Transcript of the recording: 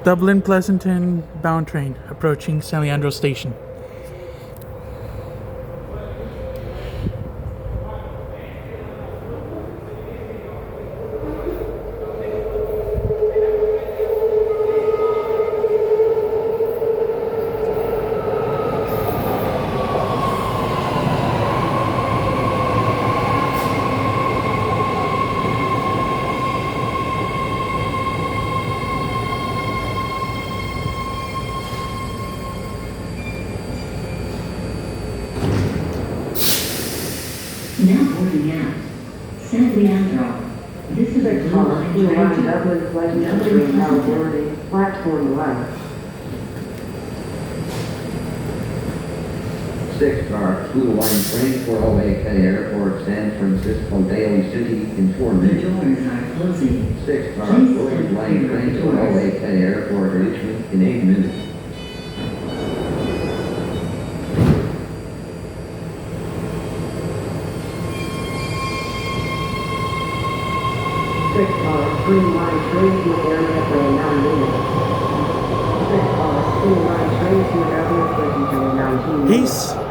Dublin Pleasanton bound train approaching San Leandro station. Now boarding out. San Leandro. This is a blue line train to Dublin, Pleasanton. Dublin, platform left. 6 car, Blue Line train for OAK Airport, San Francisco Daly City, The information. doors are closing. 6 car, Please Blue stand Line clear train of the for doors. OAK Airport, Richmond, in 8 minutes. Green line train to area for 9 minutes. 6 green line train to area for 19 minutes. Peace.